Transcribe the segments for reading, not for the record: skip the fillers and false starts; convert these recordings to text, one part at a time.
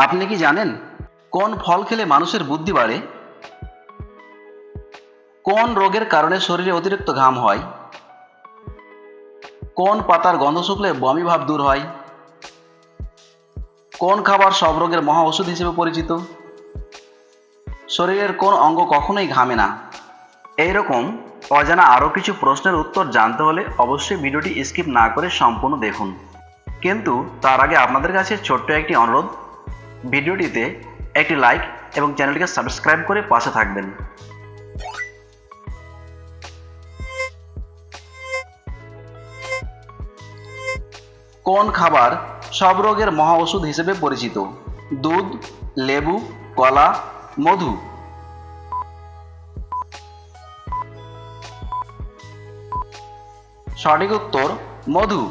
আপনি কি জানেন কোন ফল খেলে মানুষের বুদ্ধি বাড়ে? কোন রোগের কারণে শরীরে অতিরিক্ত ঘাম হয়? কোন পাতার গন্ধ শুকলে বমি ভাব দূর হয়? কোন খাবার সব রোগের মহা ওষুধ হিসেবে পরিচিত? শরীরের কোন অঙ্গ কখনোই ঘামে না? এইরকম অজানা আরও কিছু প্রশ্নের উত্তর জানতে হলে অবশ্যই ভিডিওটি স্কিপ না করে সম্পূর্ণ দেখুন। কিন্তু তার আগে আপনাদের কাছে ছোট্ট একটি অনুরোধ, ভিডিওটিতে একটি লাইক এবং চ্যানেলটিকে সাবস্ক্রাইব করে পাশে থাকবেন। কোন খাবার সব রোগের মহা ওষুধ হিসেবে পরিচিত? দুধ, লেবু, কলা, মধু? সঠিক উত্তর মধু।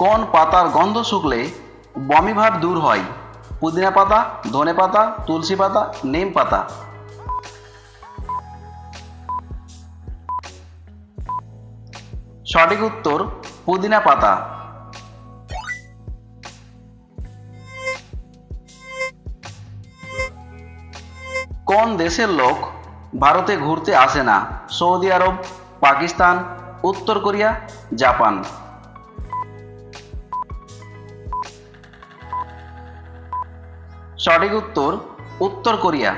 কোন পাতার গন্ধ শুকলে বমি ভাব দূর হয়? পুদিনা পাতা, ধনে পাতা, তুলসী পাতা, নিম পাতা? সঠিক উত্তর পুদিনা পাতা। কোন দেশের লোক ভারতে ঘুরতে আসে না? সৌদি আরব, পাকিস্তান, উত্তর কোরিয়া, জাপান? সঠিক উত্তর উত্তর কোরিয়া।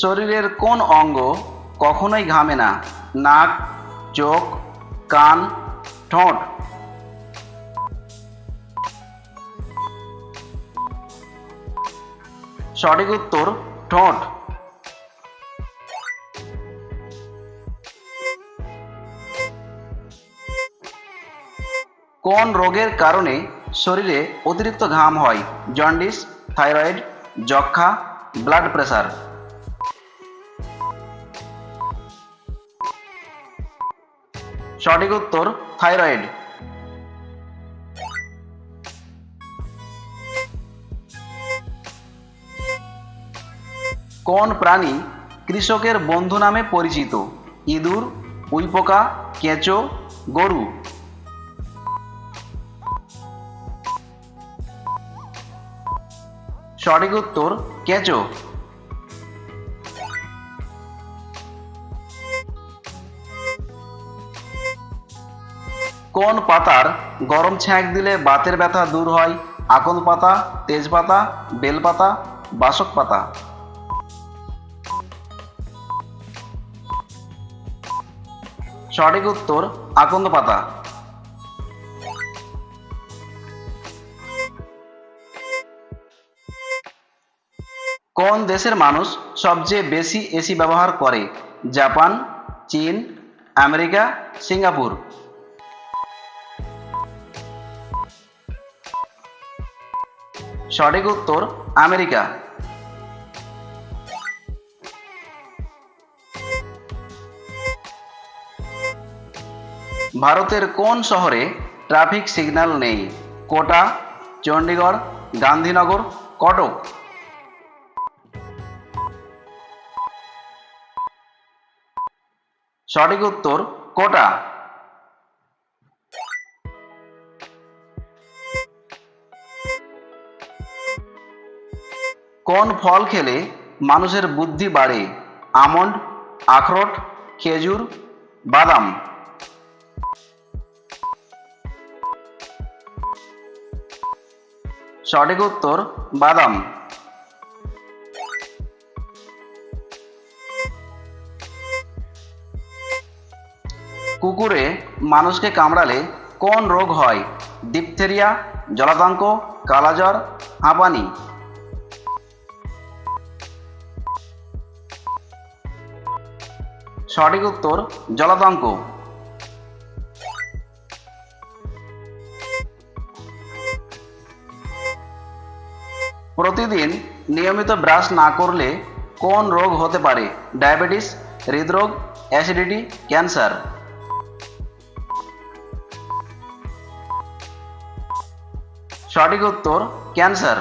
শরীরের কোন অঙ্গ কখনোই ঘামে না? নাক, চোখ, কান, ঠোঁট? সঠিক উত্তর ঠোঁট। কোন রোগের কারণে শরীরে অতিরিক্ত ঘাম হয়? জন্ডিস, থাইরয়েড, যক্ষ্মা, ব্লাড প্রেসার? সঠিক উত্তর থাইরয়েড। কোন প্রাণী কৃষকের বন্ধু নামে পরিচিত? ইঁদুর, উইপোকা, কেঁচো, গরু? সঠিক উত্তর কেঁচো। কোন পাতার গরম ছ্যাঁক দিলে বাতের ব্যথা দূর হয়? আকন্দ পাতা, তেজপাতা, বেলপাতা, বাসক পাতা? সঠিক উত্তর আকন্দ পাতা। কোন দেশের মানুষ সবচেয়ে বেশি এসি ব্যবহার করে? জাপান, চীন, আমেরিকা, সিঙ্গাপুর? সঠিক উত্তর আমেরিকা। ভারতের কোন শহরে ট্রাফিক সিগন্যাল নেই? কোটা, চণ্ডীগড়, গান্ধীনগর, কটক? সঠিক উত্তর কোটা। কোন ফল খেলে মানুষের বুদ্ধি বাড়ে? আমন্ড, আখরোট, খেজুর, বাদাম? সঠিক উত্তর বাদাম। কুকুরে মানুষকে কামড়ালে কোন রোগ হয়? ডিপথেরিয়া, জলাতঙ্ক, কালাজ্বর, হাঁপানি? সঠিক উত্তর জলাতঙ্ক। প্রতিদিন নিয়মিত ব্রাশ না করলে কোন রোগ হতে পারে? ডায়াবেটিস, হৃদরোগ, অ্যাসিডিটি, ক্যান্সার? সঠিক উত্তর ক্যান্সার।